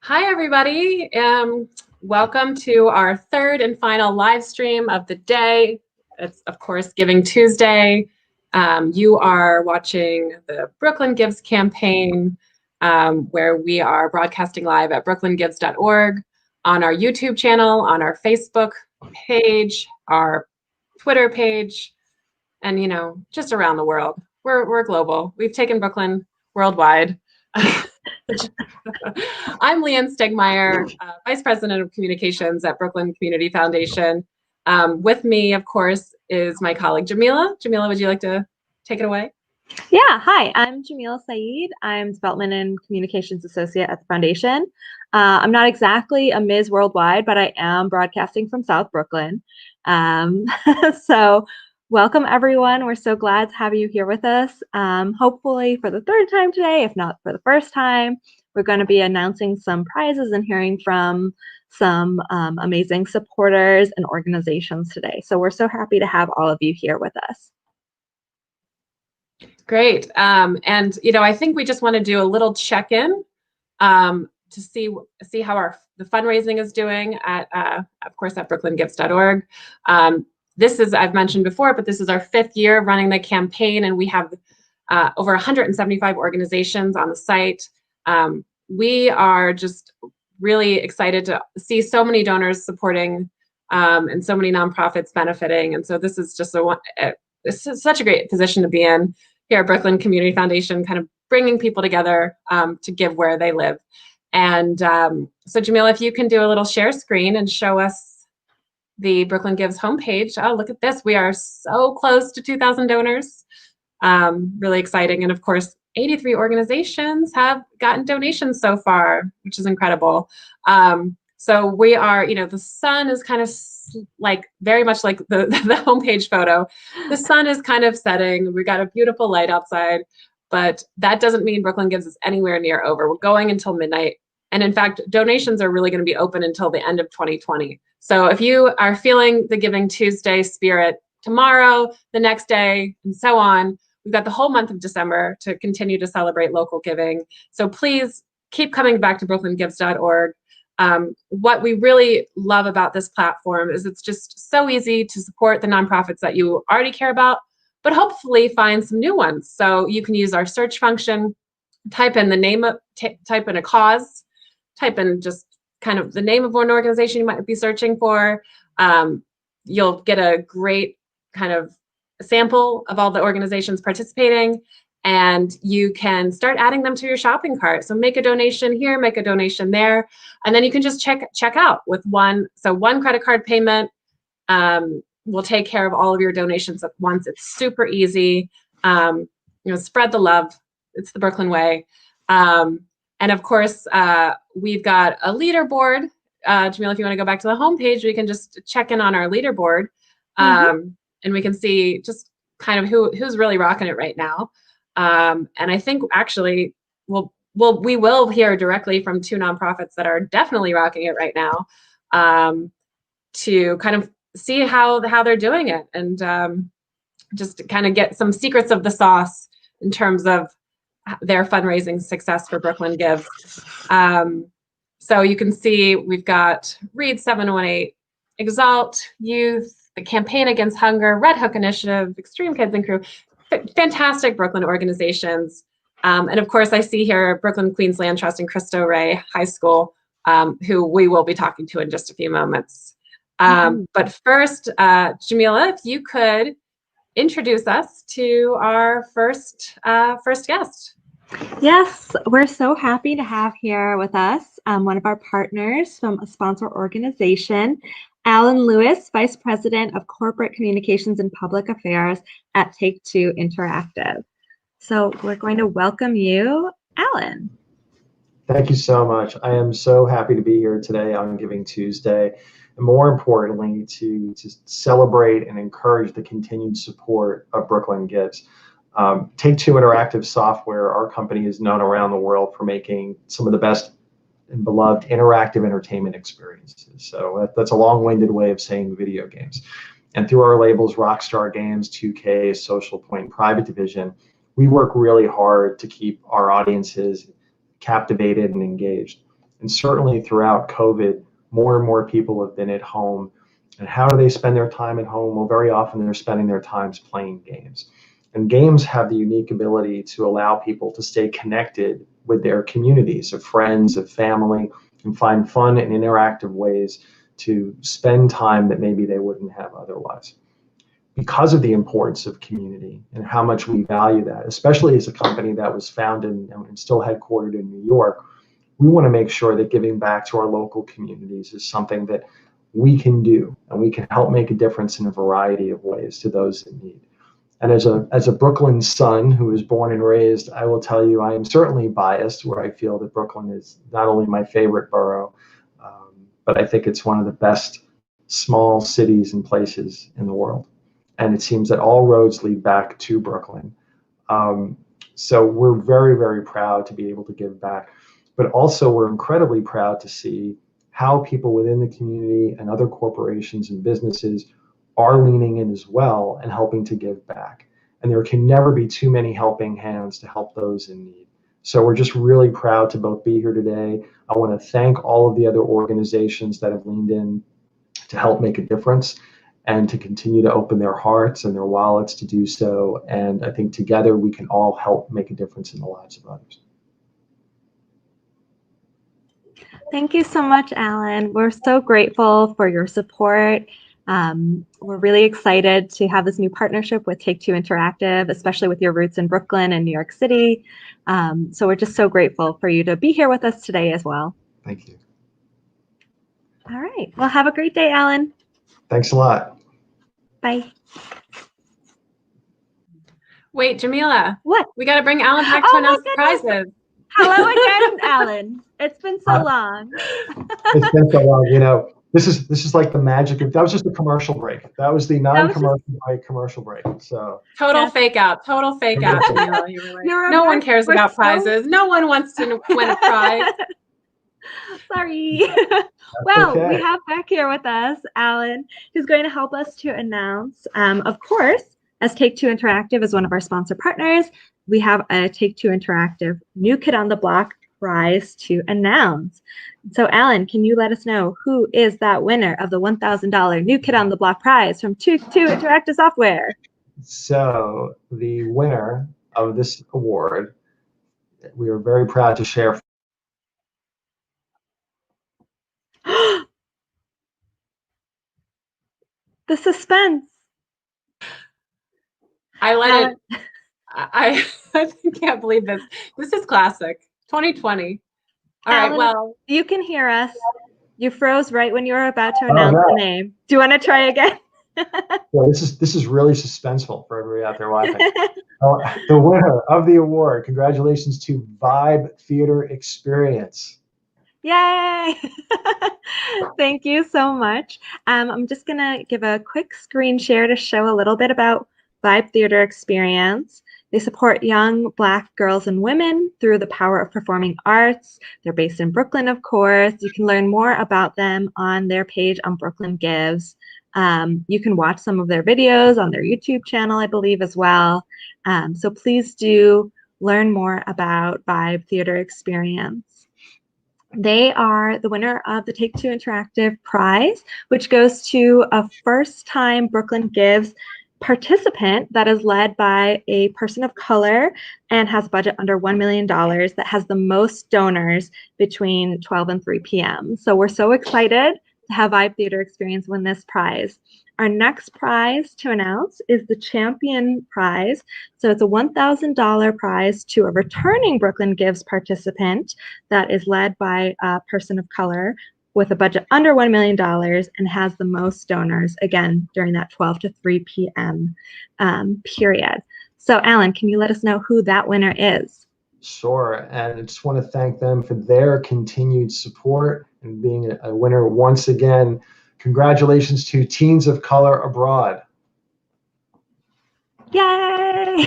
Hi, everybody. Welcome to our third and final live stream of the day. It's, of course, Giving Tuesday. You are watching the Brooklyn Gives campaign, where we are broadcasting live at brooklyngives.org, on our YouTube channel, on our Facebook page, our Twitter page, and, just around the world. We're global. We've taken Brooklyn worldwide. I'm Leanne Stegmeyer, Vice President of Communications at Brooklyn Community Foundation. With me, of course, is my colleague Jamila. Jamila, would you like to take it away? Yeah, hi, I'm Jamila Saeed. I'm Development and Communications Associate at the Foundation. I'm not exactly a Ms. Worldwide, but I am broadcasting from South Brooklyn. So welcome, everyone. We're so glad to have you here with us. Hopefully for the third time today, if not for the first time. We're going to be announcing some prizes and hearing from some amazing supporters and organizations today. So we're so happy to have all of you here with us. Great. And, I think we just want to do a little check-in to see how the fundraising is doing at, of course, at brooklyngives.org. This is, I've mentioned before, but this is our 5th year of running the campaign, and we have over 175 organizations on the site. We are just really excited to see so many donors supporting and so many nonprofits benefiting. And so this is just this is such a great position to be in here at Brooklyn Community Foundation, kind of bringing people together to give where they live. And so Jamila, if you can do a little share screen and show us the Brooklyn Gives homepage. Oh, look at this. We are so close to 2,000 donors. Really exciting. And of course, 83 organizations have gotten donations so far, which is incredible. So we are, the sun is kind of very much like the homepage photo. The sun is kind of setting. We've got a beautiful light outside, but that doesn't mean Brooklyn Gives is anywhere near over. We're going until midnight. And in fact, donations are really going to be open until the end of 2020. So if you are feeling the Giving Tuesday spirit tomorrow, the next day, and so on, we've got the whole month of December to continue to celebrate local giving. So please keep coming back to brooklyngives.org. What we really love about this platform is it's just so easy to support the nonprofits that you already care about, but hopefully find some new ones. So you can use our search function, type in the name of, type in a cause, type in just kind of the name of one organization you might be searching for. You'll get a great kind of sample of all the organizations participating, and you can start adding them to your shopping cart. So make a donation here, make a donation there, and then you can just check out with one credit card payment will take care of all of your donations at once. It's super easy. Spread the love. It's the Brooklyn way. And of course, we've got a leaderboard. Jamila, if you want to go back to the homepage, we can just check in on our leaderboard. And we can see just kind of who's really rocking it right now. And I think actually we will hear directly from 2 nonprofits that are definitely rocking it right now, to kind of see how they're doing it, and just to kind of get some secrets of the sauce in terms of their fundraising success for Brooklyn Gives. So you can see we've got Read 718, Exalt Youth, the Campaign Against Hunger, Red Hook Initiative, Extreme Kids and Crew, fantastic Brooklyn organizations. And of course, I see here Brooklyn Queensland Trust and Cristo Rey High School, who we will be talking to in just a few moments. But first, Jamila, if you could introduce us to our first guest. Yes, we're so happy to have here with us one of our partners from a sponsor organization, Alan Lewis, Vice President of Corporate Communications and Public Affairs at Take-Two Interactive. So we're going to welcome you, Alan. Thank you so much. I am so happy to be here today on Giving Tuesday, and more importantly, to celebrate and encourage the continued support of Brooklyn Gives. Take-Two Interactive Software, our company, is known around the world for making some of the best and beloved interactive entertainment experiences. So that's a long-winded way of saying video games. And through our labels, Rockstar Games, 2K, Social Point, Private Division, we work really hard to keep our audiences captivated and engaged. And certainly throughout COVID, more and more people have been at home. And how do they spend their time at home? Well, very often they're spending their times playing games. And games have the unique ability to allow people to stay connected with their communities of friends, of family, and find fun and interactive ways to spend time that maybe they wouldn't have otherwise. Because of the importance of community and how much we value that, especially as a company that was founded and still headquartered in New York, we want to make sure that giving back to our local communities is something that we can do, and we can help make a difference in a variety of ways to those in need. And as a Brooklyn son who was born and raised, I will tell you I am certainly biased where I feel that Brooklyn is not only my favorite borough, but I think it's one of the best small cities and places in the world. And it seems that all roads lead back to Brooklyn. So we're very, very proud to be able to give back. But also we're incredibly proud to see how people within the community and other corporations and businesses are leaning in as well and helping to give back. And there can never be too many helping hands to help those in need. So we're just really proud to both be here today. I want to thank all of the other organizations that have leaned in to help make a difference and to continue to open their hearts and their wallets to do so. And I think together we can all help make a difference in the lives of others. Thank you so much, Alan. We're so grateful for your support. We're really excited to have this new partnership with Take-Two Interactive, especially with your roots in Brooklyn and New York City. So we're just so grateful for you to be here with us today as well. Thank you. All right. Well, have a great day, Alan. Thanks a lot. Bye. Wait, Jamila. What? We got to bring Alan back to announce the prizes. Hello again, Alan. It's been so long. It's been so long. You know, this is like the magic of, that was just a commercial break. That was the non-commercial break, commercial break. So total fake out. Total fake out, Jamila. You were like, no one cares about prizes. No one wants to win a prize. Sorry. Well, okay. We have back here with us Alan, who's going to help us to announce, of course, as Take-Two Interactive is one of our sponsor partners, we have a Take-Two Interactive New Kid on the Block prize to announce. So Alan, can you let us know who is that winner of the $1,000 New Kid on the Block prize from Take-Two Interactive Software? So the winner of this award, we are very proud to share. The suspense. I let it. I can't believe this. This is classic. 2020. All Alan, right. Well, you can hear us. You froze right when you were about to announce the name. Do you want to try again? Well, this is really suspenseful for everybody out there watching. The winner of the award, congratulations to Vibe Theater Experience. Yay! Thank you so much. I'm just going to give a quick screen share to show a little bit about Vibe Theater Experience. They support young Black girls and women through the power of performing arts. They're based in Brooklyn, of course. You can learn more about them on their page on Brooklyn Gives. You can watch some of their videos on their YouTube channel, I believe, as well. So please do learn more about Vibe Theater Experience. They are the winner of the Take-Two Interactive prize, which goes to a first-time Brooklyn Gives participant that is led by a person of color and has a budget under $1 million that has the most donors between 12 and 3 p.m. So we're so excited to have Vibe Theater Experience win this prize. Our next prize to announce is the Champion Prize. So it's a $1,000 prize to a returning Brooklyn Gives participant that is led by a person of color with a budget under $1 million and has the most donors, again, during that 12 to 3 p.m. Period. So Alan, can you let us know who that winner is? Sure, and I just want to thank them for their continued support and being a winner once again. Congratulations to Teens of Color Abroad. Yay!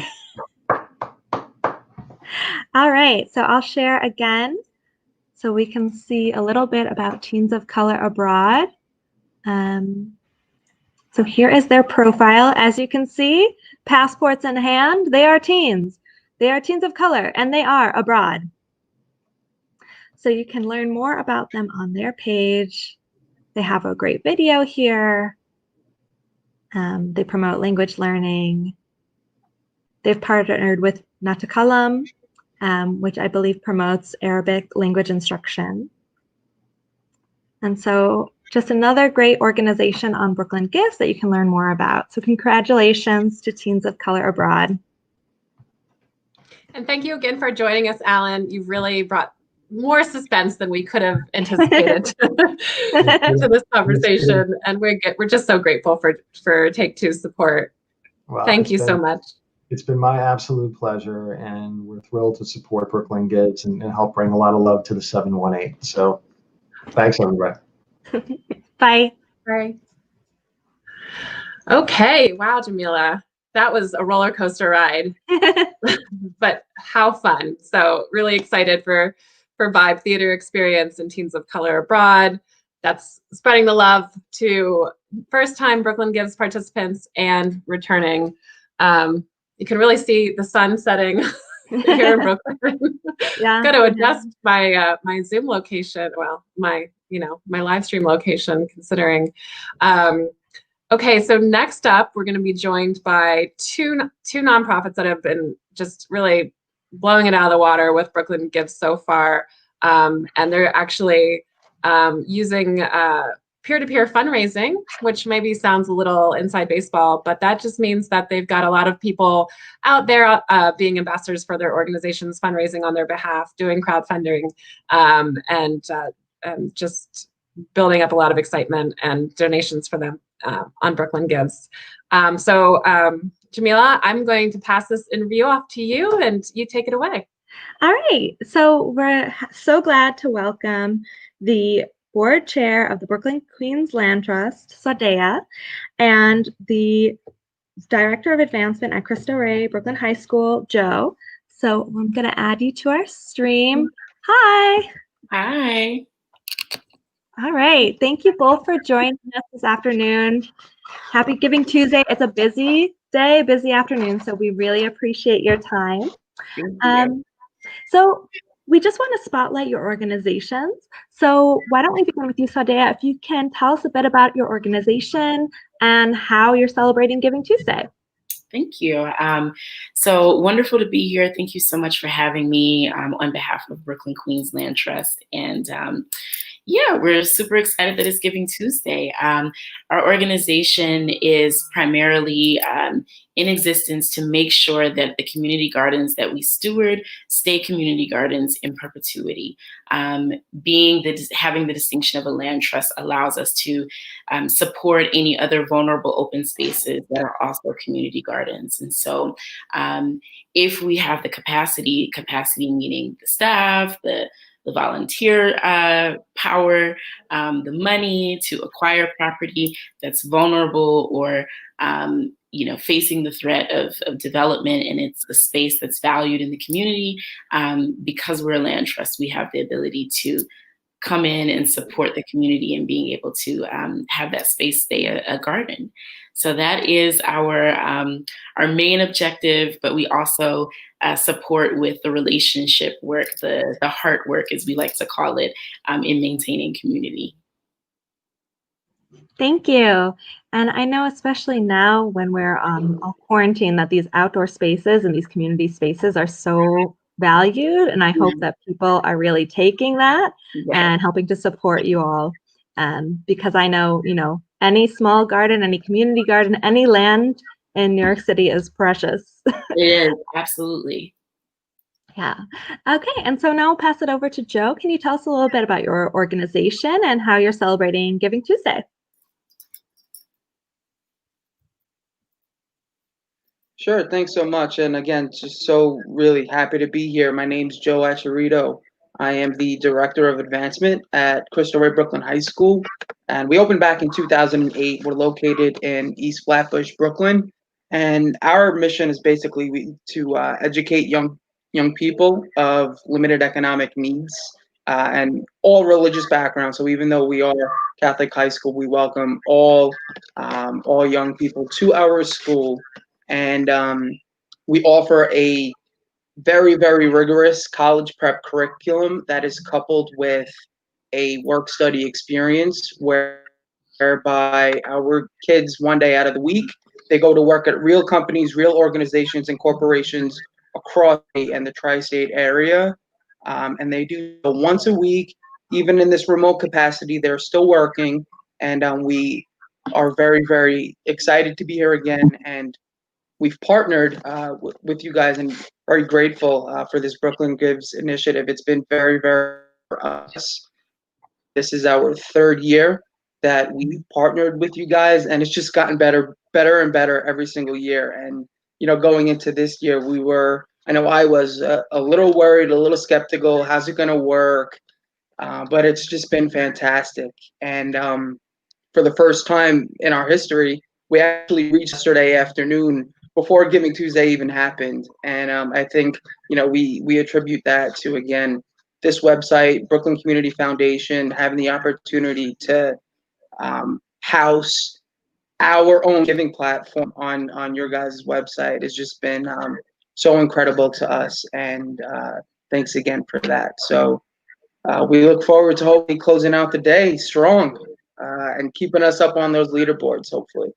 All right, so I'll share again so we can see a little bit about Teens of Color Abroad. So here is their profile. As you can see, passports in hand, they are teens. They are teens of color, and they are abroad. So you can learn more about them on their page. They have a great video here. They promote language learning. They've partnered with Natakalam, which I believe promotes Arabic language instruction. And so just another great organization on Brooklyn Gifts that you can learn more about. So congratulations to Teens of Color Abroad. And thank you again for joining us, Alan. You've really brought more suspense than we could have anticipated to this conversation. And we're just so grateful for Take Two's support. Well, thank you so much. It's been my absolute pleasure, and we're thrilled to support Brooklyn Gives and help bring a lot of love to the 718. So thanks, everybody. Bye. Bye. Okay. Wow, Jamila. That was a roller coaster ride, but how fun. So really excited for Vibe Theater Experience and Teens of Color Abroad. That's spreading the love to first-time Brooklyn Gives participants and returning. You can really see the sun setting here in Brooklyn. Yeah. Got to adjust my my Zoom location. Well, my live stream location, considering. Okay, so next up, we're going to be joined by two nonprofits that have been just really blowing it out of the water with Brooklyn Gives so far, and they're actually using peer-to-peer fundraising, which maybe sounds a little inside baseball, but that just means that they've got a lot of people out there being ambassadors for their organizations, fundraising on their behalf, doing crowdfunding, and just building up a lot of excitement and donations for them on Brooklyn Gives. Jamila, I'm going to pass this interview off to you, and you take it away. All right. So we're so glad to welcome the board chair of the Brooklyn Queens Land Trust, Sadea, and the director of advancement at Cristo Rey Brooklyn High School, Joe. So I'm going to add you to our stream. Hi. Hi. All right. Thank you both for joining us this afternoon. Happy Giving Tuesday. It's a busy day, busy afternoon, so we really appreciate your time. So we just want to spotlight your organizations. So why don't we begin with you, Sadea, if you can tell us a bit about your organization and how you're celebrating Giving Tuesday. Thank you. So wonderful to be here. Thank you so much for having me on behalf of Brooklyn Queens Land Trust. And yeah, we're super excited that it's Giving Tuesday. Our organization is primarily in existence to make sure that the community gardens that we steward stay community gardens in perpetuity. Having the distinction of a land trust allows us to support any other vulnerable open spaces that are also community gardens. And so if we have the capacity meaning the staff, the volunteer power, the money to acquire property that's vulnerable or facing the threat of development, and it's a space that's valued in the community. Because we're a land trust, we have the ability to come in and support the community and being able to have that space stay a garden. So that is our main objective, but we also support with the relationship work, the heart work, as we like to call it, in maintaining community. Thank you. And I know especially now when we're all quarantined that these outdoor spaces and these community spaces are so valued, and I hope that people are really taking that and helping to support you all, because I know, any small garden, any community garden, any land in New York City is precious. It is, absolutely. Yeah. Okay. And so now I'll pass it over to Joe. Can you tell us a little bit about your organization and how you're celebrating Giving Tuesday? Sure, thanks so much. And again, just so really happy to be here. My name's Joe Asherito. I am the Director of Advancement at Cristo Rey Brooklyn High School. And we opened back in 2008. We're located in East Flatbush, Brooklyn. And our mission is basically to educate young people of limited economic needs and all religious backgrounds. So even though we are Catholic high school, we welcome all young people to our school. And we offer a very, very rigorous college prep curriculum that is coupled with a work study experience whereby our kids 1 day out of the week, they go to work at real companies, real organizations and corporations across and the tri-state area. And they do so once a week, even in this remote capacity, they're still working. And we are very, very excited to be here again. And we've partnered with you guys and very grateful for this Brooklyn Gives initiative. It's been very, very for us. This is our 3rd year that we've partnered with you guys, and it's just gotten better and better every single year. And going into this year, I know I was a little worried, a little skeptical. How's it going to work? But it's just been fantastic. And for the first time in our history, we actually reached yesterday afternoon before Giving Tuesday even happened. And I think, we attribute that to, again, this website, Brooklyn Community Foundation, having the opportunity to house our own giving platform on your guys' website has just been so incredible to us. And thanks again for that. So we look forward to hopefully closing out the day strong and keeping us up on those leaderboards, hopefully.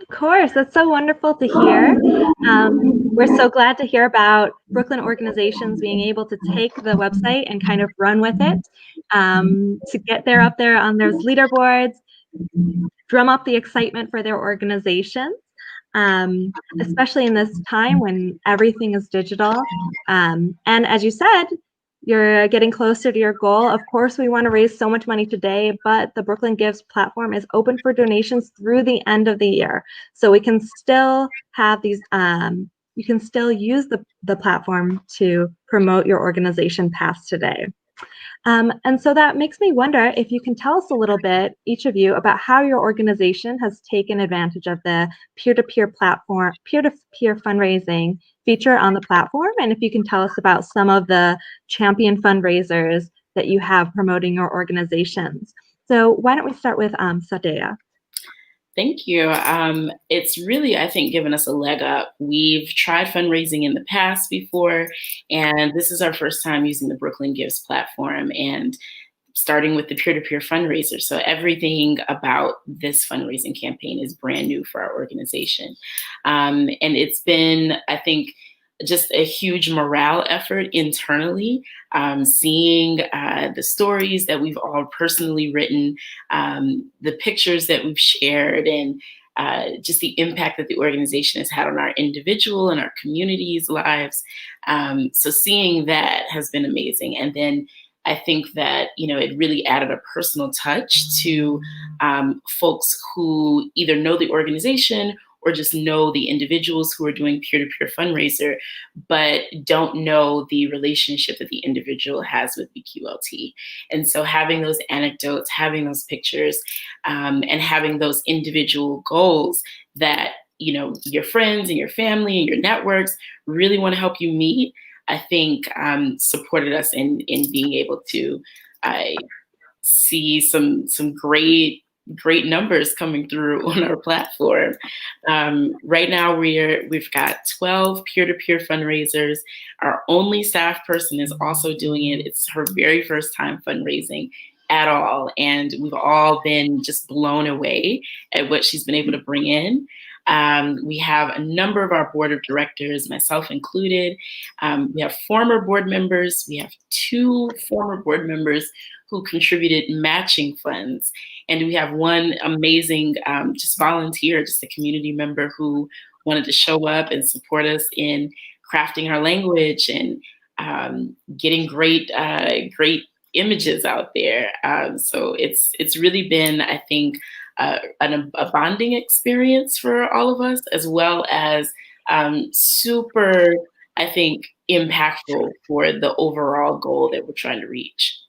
Of course, that's so wonderful to hear. We're so glad to hear about Brooklyn organizations being able to take the website and kind of run with it to get up there on those leaderboards, drum up the excitement for their organizations, especially in this time when everything is digital. And as you said, you're getting closer to your goal. Of course, we want to raise so much money today, but the Brooklyn Gives platform is open for donations through the end of the year. So we can still have these, you can still use the platform to promote your organization past today. And so that makes me wonder if you can tell us a little bit, each of you, about how your organization has taken advantage of the peer-to-peer platform, peer-to-peer fundraising feature on the platform, and if you can tell us about some of the champion fundraisers that you have promoting your organizations. So why don't we start with Sadea? Thank you. It's really, I think, given us a leg up. We've tried fundraising in the past before, and this is our first time using the Brooklyn Gives platform and starting with the peer-to-peer fundraiser. So everything about this fundraising campaign is brand new for our organization. And it's been, I think, just a huge morale effort internally, seeing the stories that we've all personally written, the pictures that we've shared, and just the impact that the organization has had on our individual and our communities' lives. So seeing that has been amazing. And then I think that, it really added a personal touch to folks who either know the organization or just know the individuals who are doing peer-to-peer fundraiser, but don't know the relationship that the individual has with BQLT. And so having those anecdotes, having those pictures, and having those individual goals that, your friends and your family and your networks really want to help you meet, I think supported us in being able to see some great numbers coming through on our platform. Right now, we've got 12 peer-to-peer fundraisers. Our only staff person is also doing it. It's her very first time fundraising at all, and we've all been just blown away at what she's been able to bring in. We have a number of our board of directors, myself included. We have former board members. We have 2 former board members who contributed matching funds. And we have one amazing just volunteer, just a community member who wanted to show up and support us in crafting our language and getting great images out there. So it's really been, I think, a bonding experience for all of us, as well as super, I think, impactful for the overall goal that we're trying to reach.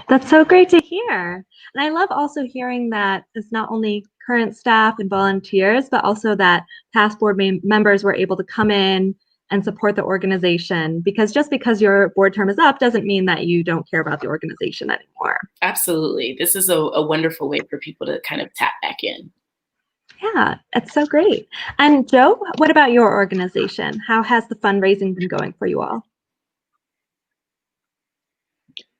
That's so great to hear. And I love also hearing that it's not only current staff and volunteers, but also that past board members were able to come in and support the organization, because just because your board term is up doesn't mean that you don't care about the organization anymore. Absolutely. This is a wonderful way for people to kind of tap back in. Yeah, it's so great. And Joe, what about your organization? How has the fundraising been going for you all?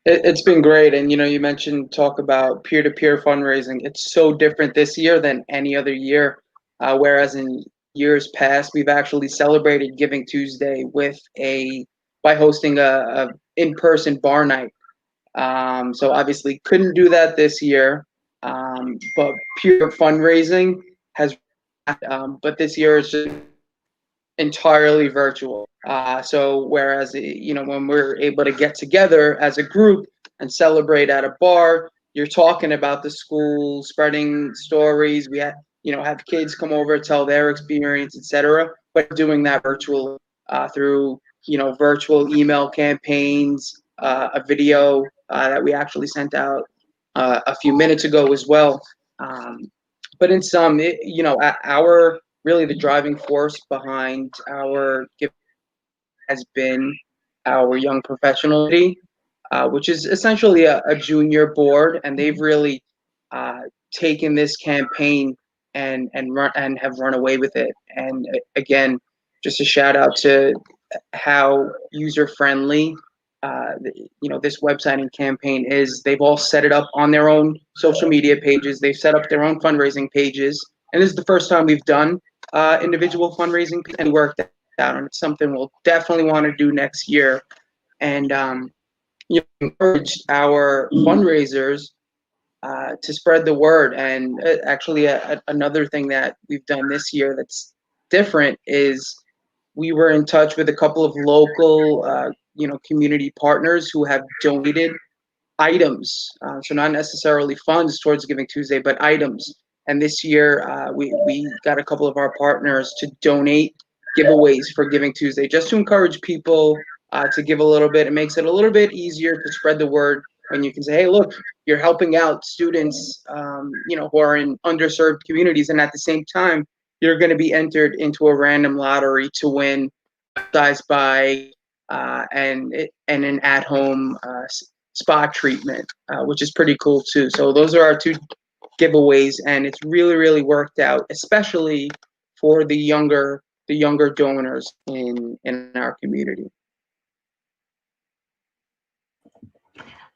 It's been great. And, you mentioned talk about peer-to-peer fundraising. It's so different this year than any other year. Whereas in years past, we've actually celebrated Giving Tuesday by hosting a in-person bar night. So obviously couldn't do that this year. But pure fundraising has, but this year it's just entirely virtual. So whereas when we're able to get together as a group and celebrate at a bar, you're talking about the school, spreading stories. We have kids come over, tell their experience, etc. But doing that virtually through virtual email campaigns, a video that we actually sent out a few minutes ago as well. But in sum, our really the driving force behind our gift has been our young professionality, which is essentially a junior board, and they've really taken this campaign and have run away with it. And again, just a shout out to how user friendly this website and campaign is. They've all set it up on their own social media pages. They've set up their own fundraising pages, and this is the first time we've done individual fundraising and worked out, and it's something we'll definitely want to do next year. And encourage our fundraisers to spread the word. And actually, another thing that we've done this year that's different is we were in touch with a couple of local, community partners who have donated items. So not necessarily funds towards Giving Tuesday, but items. And this year, we got a couple of our partners to donate giveaways for Giving Tuesday, just to encourage people to give a little bit. It makes it a little bit easier to spread the word when you can say, hey, look, you're helping out students, who are in underserved communities. And at the same time, you're going to be entered into a random lottery to win a size bike and an at-home spa treatment, which is pretty cool too. So those are our two giveaways, and it's really, really worked out, especially for the younger donors in our community.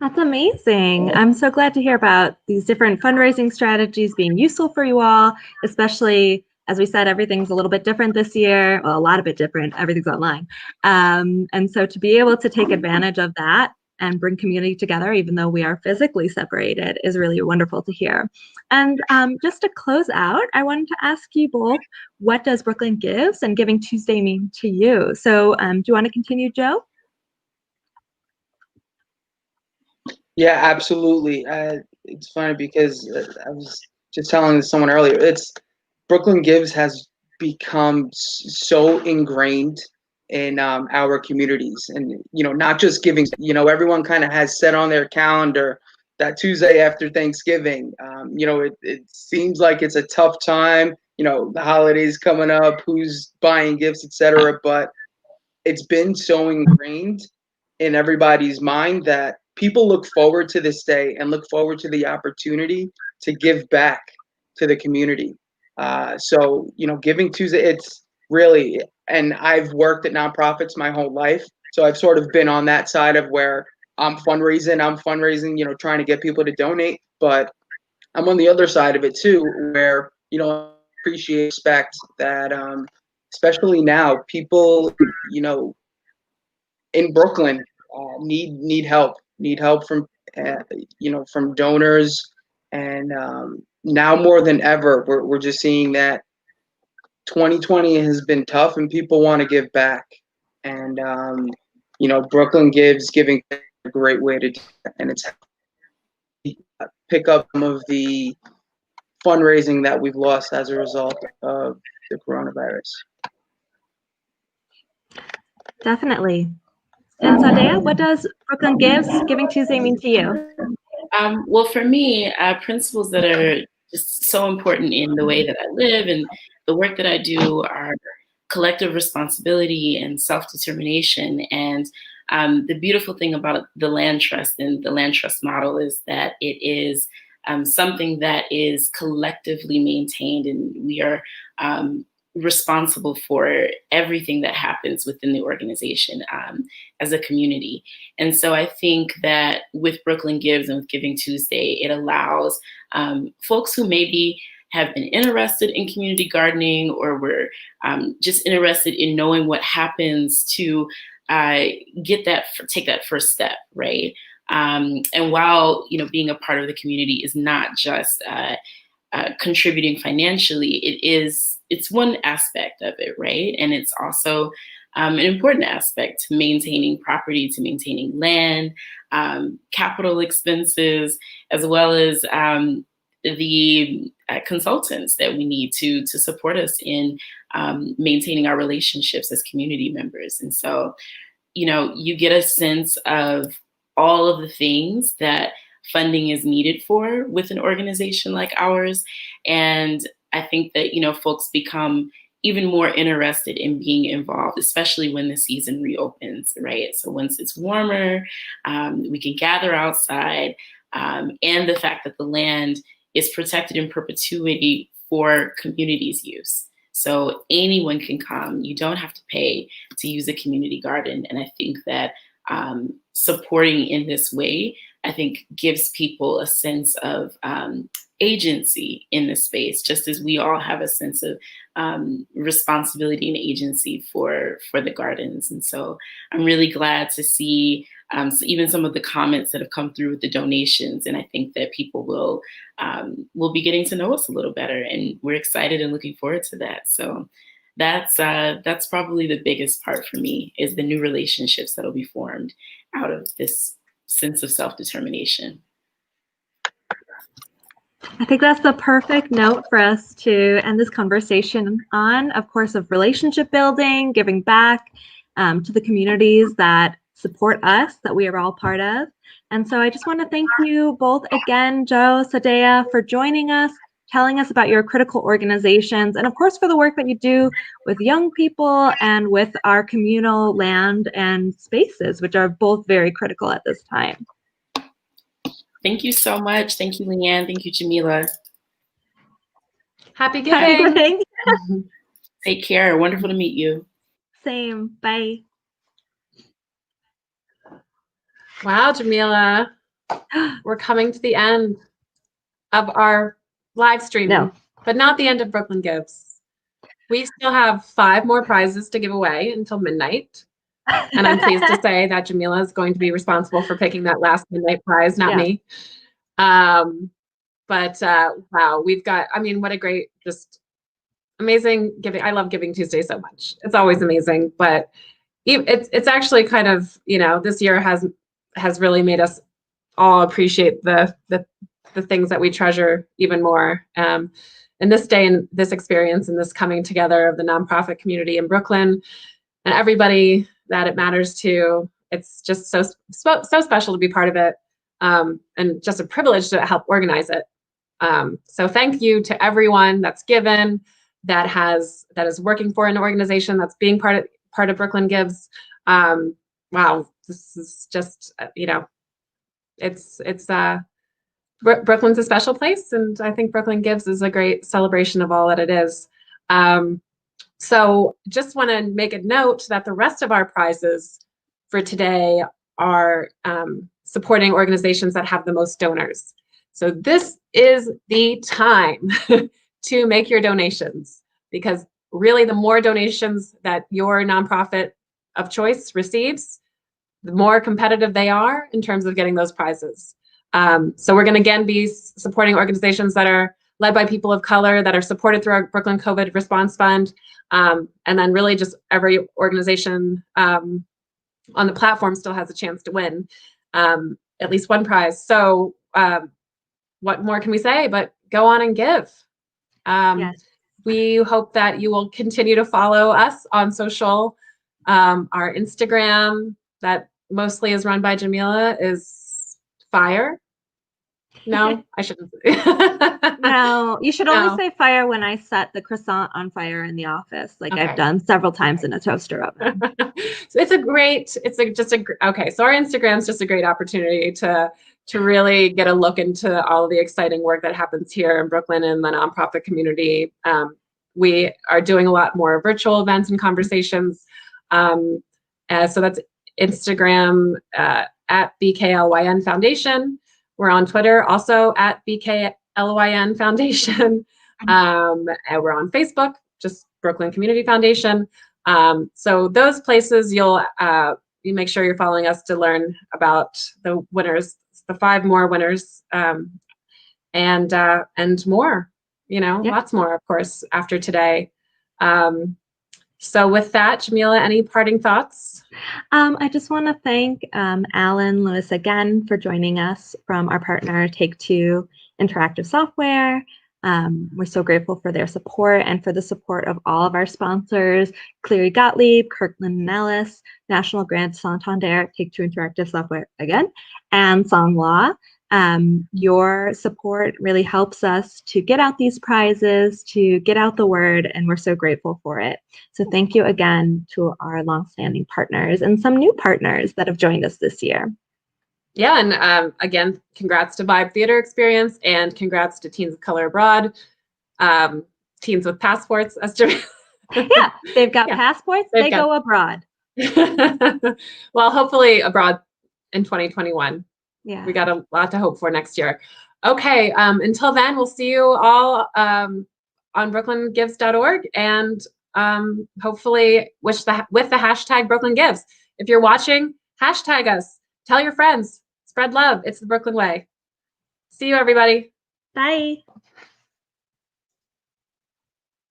That's amazing. I'm so glad to hear about these different fundraising strategies being useful for you all, especially as we said, everything's a little bit different this year. Well, a lot of bit different. Everything's online. And so to be able to take advantage of that and bring community together, even though we are physically separated, is really wonderful to hear. And just to close out, I wanted to ask you both, what does Brooklyn Gives and Giving Tuesday mean to you? So do you want to continue, Joe? Yeah, absolutely. It's funny because I was just telling someone earlier, Brooklyn Gives has become so ingrained in our communities, and not just giving. Everyone kind of has set on their calendar that Tuesday after Thanksgiving. It seems like it's a tough time. The holidays coming up, who's buying gifts, etc. But it's been so ingrained in everybody's mind that people look forward to this day and look forward to the opportunity to give back to the community. So, Giving Tuesday, it's really, and I've worked at nonprofits my whole life. So I've sort of been on that side of where I'm fundraising, trying to get people to donate. But I'm on the other side of it too, where, appreciate, respect that, especially now, people, in Brooklyn need help from from donors, and now more than ever we're just seeing that 2020 has been tough and people want to give back, and Brooklyn Giving a great way to do that, and it's pick up some of the fundraising that we've lost as a result of the coronavirus. Definitely. And Zendaya, what does Brooklyn Gives Giving Tuesday mean to you? Well, for me, principles that are just so important in the way that I live and the work that I do are collective responsibility and self-determination. And the beautiful thing about the land trust and the land trust model is that it is something that is collectively maintained, and we are responsible for everything that happens within the organization as a community. And so I think that with Brooklyn Gives and with Giving Tuesday, it allows folks who maybe have been interested in community gardening, or were just interested in knowing what happens, to take that first step, right? And while being a part of the community is not just contributing financially, it's one aspect of it, right? And it's also an important aspect to maintaining property, to maintaining land, capital expenses, as well as the consultants that we need to support us in maintaining our relationships as community members. And so, you get a sense of all of the things that funding is needed for with an organization like ours. And I think that, folks become even more interested in being involved, especially when the season reopens, right? So once it's warmer, we can gather outside, and the fact that the land is protected in perpetuity for community's use. So anyone can come. You don't have to pay to use a community garden. And I think that supporting in this way, I think, gives people a sense of agency in the space, just as we all have a sense of responsibility and agency for the gardens. And so I'm really glad to see even some of the comments that have come through with the donations. And I think that people will be getting to know us a little better, and we're excited and looking forward to that. So that's probably the biggest part for me, is the new relationships that'll be formed out of this sense of self-determination. I think that's the perfect note for us to end this conversation on, of course, of relationship building, giving back to the communities that support us, that we are all part of. And so I just want to thank you both again, Joe, Sadea, for joining us, telling us about your critical organizations, and of course for the work that you do with young people and with our communal land and spaces, which are both very critical at this time. Thank you so much. Thank you, Leanne. Thank you, Jamila. Happy giving. Happy Take care. Wonderful to meet you. Same. Bye. Wow, Jamila, we're coming to the end of our live streaming, but not the end of Brooklyn Gives. We still have 5 more prizes to give away until midnight. And I'm pleased to say that Jamila is going to be responsible for picking that last midnight prize, not me. But wow, we've got, what a great, just amazing giving. I love Giving Tuesday so much. It's always amazing, but it's actually kind of, this year has really made us all appreciate the things that we treasure even more. In this day and this experience and this coming together of the nonprofit community in Brooklyn and everybody that it matters to, it's just so special to be part of it, and just a privilege to help organize it. So thank you to everyone that's given, that is working for an organization that's being part of Brooklyn Gives. Wow, this is just Brooklyn's a special place, and I think Brooklyn Gives is a great celebration of all that it is. So just want to make a note that the rest of our prizes for today are supporting organizations that have the most donors. So this is the time to make your donations, because really the more donations that your nonprofit of choice receives, the more competitive they are in terms of getting those prizes. So we're going to again be supporting organizations that are led by people of color, that are supported through our Brooklyn COVID Response Fund, and then really just every organization on the platform still has a chance to win at least one prize. So what more can we say but go on and give? Yes. We hope that you will continue to follow us on social. Our Instagram, that mostly is run by Jamila, is fire. No, I shouldn't. No, you should only say fire when I set the croissant on fire in the office, like I've done several times in a toaster oven. So okay. So our Instagram is just a great opportunity to to really get a look into all of the exciting work that happens here in Brooklyn and the nonprofit community. We are doing a lot more virtual events and conversations. So that's Instagram at BKLYN Foundation. We're on Twitter also at BKLYN Foundation. And we're on Facebook, just Brooklyn Community Foundation. So those places you make sure you're following us to learn about the winners, the 5 more winners, and more, lots more, of course, after today. So with that, Jamila, any parting thoughts? I just want to thank Alan Lewis again for joining us from our partner Take-Two Interactive Software. We're so grateful for their support and for the support of all of our sponsors, Cleary Gottlieb, Kirkland & Ellis, National Grant Santander, Take-Two Interactive Software again, and Songwa. Your support really helps us to get out these prizes, to get out the word, and we're so grateful for it. So thank you again to our longstanding partners and some new partners that have joined us this year. Yeah, and again, congrats to Vibe Theater Experience, and congrats to Teens of Color Abroad, Teens with Passports. Yeah, they've got passports, they go abroad. Well, hopefully abroad in 2021. Yeah. We got a lot to hope for next year. Okay, until then, we'll see you all on brooklyngives.org, and hopefully with the hashtag Brooklyn Gives. If you're watching, hashtag us. Tell your friends. Spread love. It's the Brooklyn way. See you, everybody. Bye.